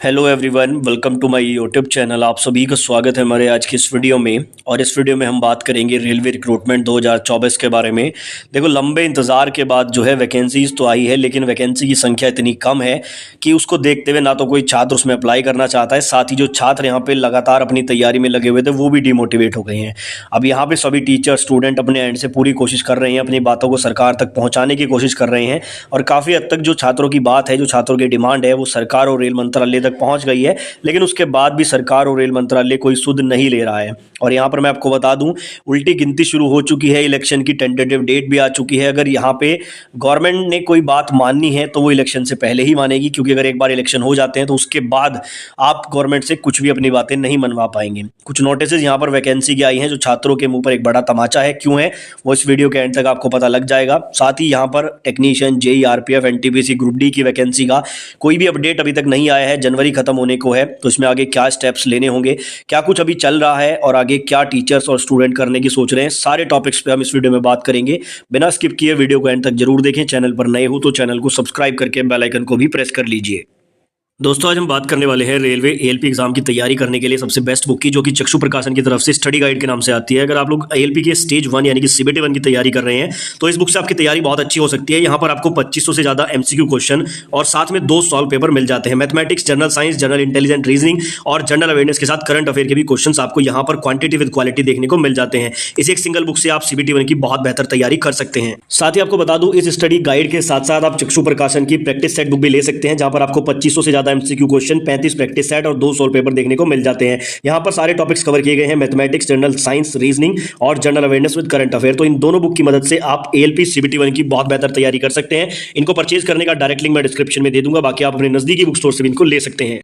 Hello everyone, welcome to my YouTube channel. आप सभी का स्वागत है हमारे आज की इस वीडियो में। और इस वीडियो में हम बात करेंगे रेलवे रिक्रूटमेंट 2024 के बारे में। देखो, लंबे इंतज़ार के बाद जो है वैकेंसीज तो आई है, लेकिन वैकेंसी की संख्या इतनी कम है कि उसको देखते हुए ना तो कोई छात्र उसमें अप्लाई करना चाहता है, साथ ही जो छात्र यहाँ पे लगातार अपनी तैयारी में लगे हुए थे वो भी डिमोटिवेट हो गए हैं। अब यहाँ पे सभी टीचर स्टूडेंट अपने एंड से पूरी कोशिश कर रहे हैं, अपनी बातों को सरकार तक पहुँचाने की कोशिश कर रहे हैं। और काफ़ी हद तक जो छात्रों की बात है, जो छात्रों की डिमांड है, वो सरकार और रेल मंत्रालय तक पहुंच गई है। लेकिन उसके बाद भी सरकार और रेल मंत्रालय कोई सुध नहीं ले रहा है। और यहाँ पर मैं आपको बता दूं, उल्टी गिनती शुरू हो चुकी है, इलेक्शन की टेंटेटिव डेट भी आ चुकी है। अगर यहाँ पे गवर्नमेंट ने कोई बात माननी है तो वो इलेक्शन से पहले ही मानेगी, क्योंकि अगर एक बार इलेक्शन हो जाते हैं तो उसके बाद आप गवर्नमेंट से कुछ भी अपनी बातें नहीं मनवा पाएंगे। कुछ नोटिस यहाँ पर वैकेंसी की आई हैं जो छात्रों के मुंह पर एक बड़ा तमाचा है। क्यों है वो इस वीडियो के एंड तक आपको पता लग जाएगा। साथ ही यहाँ पर technician, JE, RPF, NTPC group D की वैकेंसी का कोई भी अपडेट अभी तक नहीं आया है। जनवरी खत्म होने को है, तो इसमें आगे क्या स्टेप्स लेने होंगे, क्या कुछ अभी चल रहा है और आगे क्या टीचर्स और स्टूडेंट करने की सोच रहे हैं, सारे टॉपिक्स पे हम इस वीडियो में बात करेंगे। बिना स्किप किए वीडियो को एंड तक जरूर देखें। चैनल पर नए हो तो चैनल को सब्सक्राइब करके बेल आइकन को भी प्रेस कर लीजिए। दोस्तों, आज हम बात करने वाले हैं रेलवे एएलपी एग्जाम की तैयारी करने के लिए सबसे बेस्ट बुक की, जो कि चक्षु प्रकाशन की तरफ से स्टडी गाइड के नाम से आती है। अगर आप लोग एएलपी के स्टेज 1 यानी कि सीबीटी 1 की तैयारी कर रहे हैं तो इस बुक से आपकी तैयारी बहुत अच्छी हो सकती है। यहाँ पर आपको 2500 से ज्यादा एमसीक्यू क्वेश्चन और साथ में 2 सॉल्व पेपर मिल जाते हैं। Mathematics, general science, general intelligent reasoning और जनरल अवेयरनेस के साथ करंट अफेयर के भी क्वेश्चन आपको यहाँ पर क्वांटिटी विद क्वालिटी देखने को मिल जाते हैं। इस एक सिंगल बुक से आप सीबीटी 1 की बहुत बेहतर तैयारी कर सकते हैं। साथ ही आपको बता दूं, इस स्टडी गाइड के साथ साथ आप चक्षु प्रकाशन की प्रैक्टिस सेट बुक भी ले सकते हैं, जहां पर आपको 2500 से ज्यादा एमसीक्यू क्वेश्चन, 35 प्रैक्टिस सेट और 2 सॉल्व पेपर देखने को मिल जाते हैं। यहां पर सारे टॉपिक्स कवर किए गए हैं, मैथमेटिक्स, जनरल साइंस, रीजनिंग और general awareness with current affair. तो इन दोनों बुक की मदद से आप एएलपी सीबीटी 1 की बहुत बेहतर तैयारी कर सकते हैं। इनको परचेज करने का डायरेक्ट लिंक मैं डिस्क्रिप्शन में दे दूंगा, बाकी आप अपने नजदीकी बुक स्टोर से भी इनको ले सकते हैं।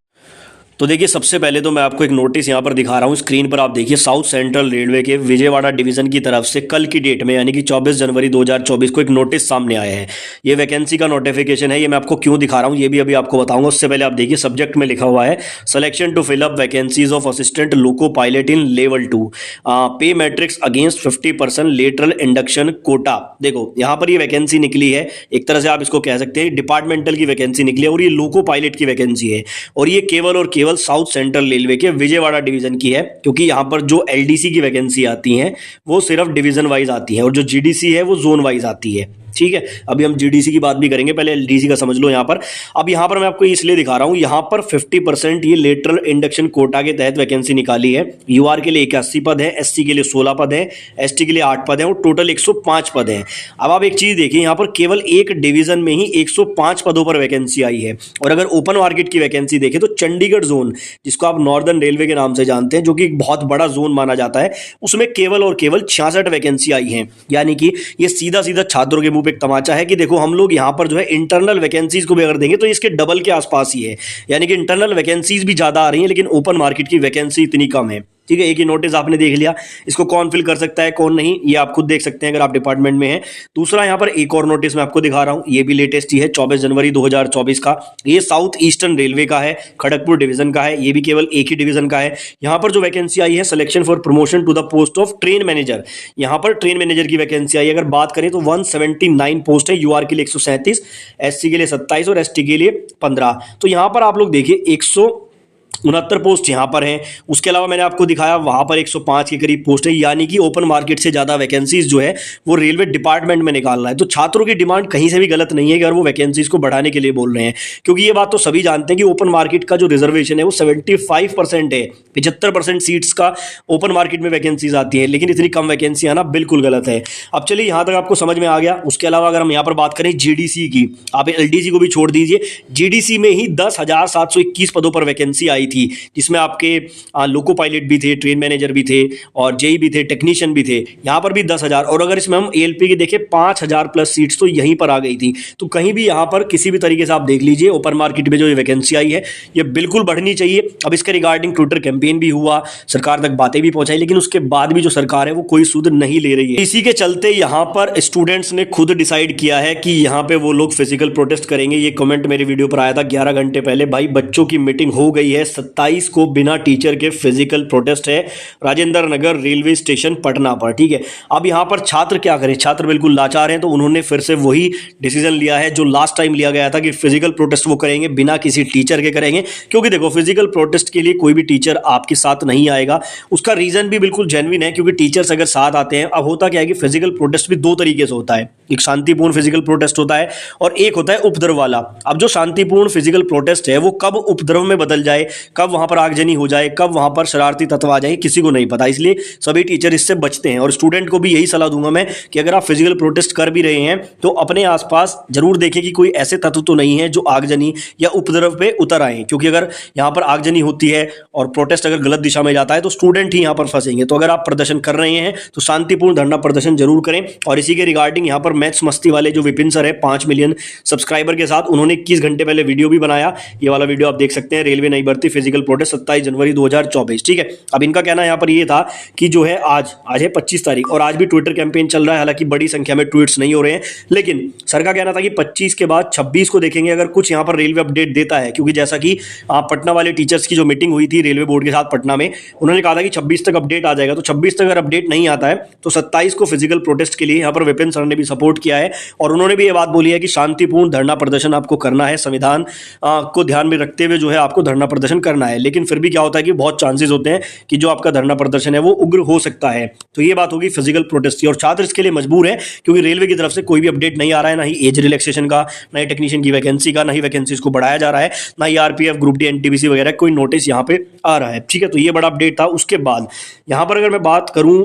तो देखिए, सबसे पहले तो मैं आपको एक नोटिस यहाँ पर दिखा रहा हूँ स्क्रीन पर। आप देखिए, साउथ सेंट्रल रेलवे के विजयवाड़ा डिवीजन की तरफ से कल की डेट में यानी कि 24 जनवरी 2024 को एक नोटिस सामने आया है। ये वैकेंसी का नोटिफिकेशन है। ये मैं आपको क्यों दिखा रहा हूँ ये भी अभी आपको बताऊंगा। उससे पहले आप देखिए, सब्जेक्ट में लिखा हुआ है selection to fill up vacancies of assistant loco pilot in level 2, pay matrix against 50% lateral induction quota. देखो, यहाँ पर ये वैकेंसी निकली है, एक तरह से आप इसको कह सकते हैं डिपार्टमेंटल की वैकेंसी निकली है, और ये लोको पायलट की वैकेंसी है। और ये केवल और केवल साउथ सेंट्रल रेलवे के विजयवाड़ा डिवीजन की है, क्योंकि यहां पर जो एलडीसी की वैकेंसी आती हैं वो सिर्फ डिवीजन वाइज आती है, और जो जीडीसी है वो जोन वाइज आती है। ठीक है, अभी हम जीडीसी की बात भी करेंगे, पहले एलडीसी का समझ लो यहाँ पर। अब यहाँ पर मैं आपको इसलिए दिखा रहा हूँ, यहाँ पर 50% ये लेटरल इंडक्शन कोटा के तहत वैकेंसी निकाली है। यूआर के लिए 81 पद है, एससी के लिए 16 पद है, एसटी के लिए 8 पद है, और टोटल 105 पद है। अब आप एक चीज देखिए, यहाँ पर केवल एक डिवीजन में ही 105 पदों पर वैकेंसी आई है। और अगर ओपन मार्केट की वैकेंसी देखें तो चंडीगढ़ जोन, जिसको आप नॉर्दर्न रेलवे के नाम से जानते हैं, जो कि एक बहुत बड़ा जोन माना जाता है, उसमें केवल और केवल 66 वैकेंसी आई है। यानी कि ये सीधा सीधा छात्रों के मुंह पे एक तमाचा है कि देखो, हम लोग यहां पर जो है इंटरनल वैकेंसीज को भी अगर देंगे तो इसके डबल के आसपास ही है। यानी कि इंटरनल वैकेंसीज भी ज्यादा आ रही हैं, लेकिन ओपन मार्केट की वैकेंसी इतनी कम है। ठीक है, एक ही नोटिस आपने देख लिया, इसको कौन फिल कर सकता है कौन नहीं, ये आप खुद देख सकते हैं अगर आप डिपार्टमेंट में हैं। दूसरा, यहाँ पर एक और नोटिस मैं आपको दिखा रहा हूँ, ये भी लेटेस्ट ही है, 24 जनवरी 2024 का। ये साउथ ईस्टर्न रेलवे का है, खड़गपुर डिवीजन का है, ये भी केवल एक ही डिवीजन का है। यहाँ पर जो वैकेंसी आई है, selection for promotion to the post of train manager, यहाँ पर ट्रेन मैनेजर की वैकेंसी आई है। अगर बात करें तो 179 पोस्ट है, यूआर के लिए 137, एससी के लिए 27 और एसटी के लिए 15। तो यहाँ पर आप लोग देखिए 169 पोस्ट यहां पर हैं। उसके अलावा मैंने आपको दिखाया वहां पर 105 के करीब पोस्ट है। यानी कि ओपन मार्केट से ज्यादा वैकेंसीज जो है वो रेलवे डिपार्टमेंट में निकालना है। तो छात्रों की डिमांड कहीं से भी गलत नहीं है कि अगर वो वैकेंसीज को बढ़ाने के लिए बोल रहे हैं, क्योंकि ये बात तो सभी जानते हैं कि ओपन मार्केट का जो रिजर्वेशन है वो 75% है। 75% सीट्स का ओपन मार्केट में वैकेंसीज आती है, लेकिन इतनी कम वैकेंसी आना बिल्कुल गलत है। अब चलिए, यहां तक आपको समझ में आ गया। उसके अलावा अगर हम यहां पर बात करें जीडीसी की, आप एलडीसी को भी छोड़ दीजिए, जीडीसी में ही 10,721 पदों पर वैकेंसी आई थी, जिसमें आपके लोको पायलट भी थे, ट्रेन मैनेजर भी थे, और जेई भी थे, टेक्नीशियन भी थे। यहाँ पर भी 10,000, और अगर इसमें हम एएलपी की देखें 5,000 प्लस सीट्स तो यहीं पर आ गई थी। तो कहीं भी यहाँ पर किसी भी तरीके से आप देख लीजिए, ओपन मार्केट में जो ये वैकेंसी आई है ये बिल्कुल बढ़नी चाहिए। अब इसके रिगार्डिंग ट्विटर कैंपेन भी हुआ, सरकार तक बातें भी पहुंचाई, लेकिन उसके बाद भी जो सरकार है वो कोई सुध नहीं ले रही है। इसी के चलते यहाँ पर स्टूडेंट्स ने खुद डिसाइड किया है कि यहाँ पे वो लोग फिजिकल प्रोटेस्ट करेंगे। ये कमेंट मेरे वीडियो पर आया था 11 घंटे पहले, भाई बच्चों की मीटिंग हो गई है, 27 को बिना टीचर के फिजिकल प्रोटेस्ट है राजेंद्र नगर रेलवे स्टेशन पटना पर। ठीक है, अब यहाँ पर छात्र क्या करें, छात्र बिल्कुल लाचार हैं, तो उन्होंने फिर से वही डिसीजन लिया है जो लास्ट टाइम लिया गया था कि फिजिकल प्रोटेस्ट वो करेंगे, बिना किसी टीचर के करेंगे। क्योंकि देखो फिजिकल प्रोटेस्ट के लिए कोई भी टीचर आपके साथ नहीं आएगा। उसका रीजन भी बिल्कुल जेन्युइन है, क्योंकि टीचर्स अगर साथ आते हैं, अब होता क्या है कि फिजिकल प्रोटेस्ट भी दो तरीके से होता है, एक शांतिपूर्ण फिजिकल प्रोटेस्ट होता है और एक होता है उपद्रव वाला। अब जो शांतिपूर्ण फिजिकल प्रोटेस्ट है वो कब उपद्रव में बदल जाए, कब वहां पर आगजनी हो जाए, कब वहां पर शरारती तत्व आ जाए, किसी को नहीं पता। इसलिए सभी टीचर इससे बचते हैं। और स्टूडेंट को भी यही सलाह दूंगा मैं कि अगर आप फिजिकल प्रोटेस्ट कर भी रहे हैं तो अपने आसपास जरूर देखें कि कोई ऐसे तत्व तो नहीं है जो आगजनी या उपद्रव पे उतर आए, क्योंकि अगर यहां पर आगजनी होती है और प्रोटेस्ट अगर गलत दिशा में जाता है तो स्टूडेंट ही यहां पर फंसेंगे। तो अगर आप प्रदर्शन कर रहे हैं तो शांतिपूर्ण धरना प्रदर्शन जरूर करें। और इसी के रिगार्डिंग यहां पर मैथ्स मस्ती वाले जो विपिन सर है 5 मिलियन सब्सक्राइबर के साथ, उन्होंने 21 घंटे पहले वीडियो भी बनाया। ये वाला वीडियो आप देख सकते हैं, रेलवे नई भर्ती फिजिकल प्रोटेस्ट 27 जनवरी 2024। ठीक है, अब इनका कहना यहाँ पर ये था कि जो है आज है 25 तारीख और आज भी ट्विटर कैंपेन चल रहा है। हालांकि बड़ी संख्या में ट्वीट्स नहीं हो रहे हैं, लेकिन सर का कहना था कि 25 के बाद 26 को देखेंगे अगर कुछ यहाँ पर रेलवे अपडेट देता है। क्योंकि जैसा कि पटना वाले टीचर्स की जो मीटिंग हुई थी रेलवे बोर्ड के साथ पटना में, उन्होंने कहा था कि 26 तक अपडेट आ जाएगा। तो 26 तक अगर अपडेट नहीं आता है तो 27 को फिजिकल प्रोटेस्ट के लिए यहाँ पर विपिन सर ने भी सपोर्ट किया है। और उन्होंने भी ये बात बोली है कि शांतिपूर्ण धरना प्रदर्शन आपको करना है, संविधान को ध्यान में रखते हुए जो है आपको धरना प्रदर्शन करना है। लेकिन फिर भी क्या होता है कि बहुत चांसेस होते हैं कि जो आपका धरना प्रदर्शन है वो उग्र हो सकता है। तो ये बात होगी फिजिकल प्रोटेस्ट की। और छात्र इसके लिए मजबूर है क्योंकि रेलवे की तरफ से कोई भी अपडेट नहीं आ रहा है, ना ही एज रिलैक्सेशन का, ना ही टेक्नीशियन की वैकेंसी का, ना ही वैकेंसीज को बढ़ाया जा रहा है, ना ही आरपीएफ ग्रुप डी एनटीपीसी वगैरह कोई नोटिस यहाँ पे आ रहा है। ठीक है, तो ये बड़ा अपडेट था। उसके बाद यहाँ पर अगर मैं बात करूं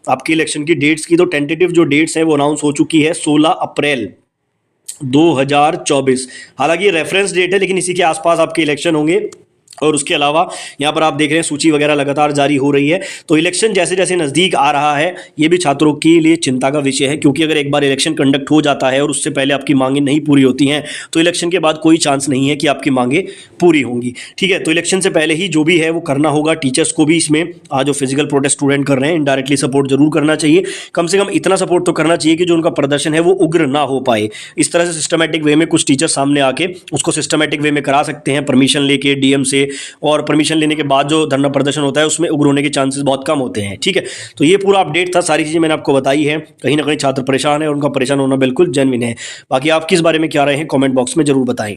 आपके इलेक्शन की डेट्स की, तो टेंटेटिव जो डेट्स है वो अनाउंस हो चुकी है 16 अप्रैल 2024। हालांकि ये रेफरेंस डेट है, लेकिन इसी के आसपास आपके इलेक्शन होंगे। और उसके अलावा यहाँ पर आप देख रहे हैं सूची वगैरह लगातार जारी हो रही है। तो इलेक्शन जैसे जैसे नज़दीक आ रहा है ये भी छात्रों के लिए चिंता का विषय है, क्योंकि अगर एक बार इलेक्शन कंडक्ट हो जाता है और उससे पहले आपकी मांगें नहीं पूरी होती हैं तो इलेक्शन के बाद कोई चांस नहीं है कि आपकी मांगें पूरी होंगी। ठीक है, तो इलेक्शन से पहले ही जो भी है वो करना होगा। टीचर्स को भी इसमें जो फिजिकल प्रोटेस्ट स्टूडेंट कर रहे हैं इनडायरेक्टली सपोर्ट जरूर करना चाहिए। कम से कम इतना सपोर्ट तो करना चाहिए कि जो उनका प्रदर्शन है वो उग्र ना हो पाए। इस तरह से सिस्टमेटिक वे में कुछ टीचर सामने आके उसको सिस्टमेटिक वे में करा सकते हैं, परमिशन लेके डीएम से। और परमिशन लेने के बाद जो धरना प्रदर्शन होता है उसमें उग्र होने के चांसेस बहुत कम होते हैं। ठीक है, तो ये पूरा अपडेट था, सारी चीजें मैंने आपको बताई है। कहीं ना कहीं छात्र परेशान है और उनका परेशान होना बिल्कुल जेन्युइन है। बाकी आप किस बारे में क्या रहे हैं कमेंट बॉक्स में जरूर बताएं।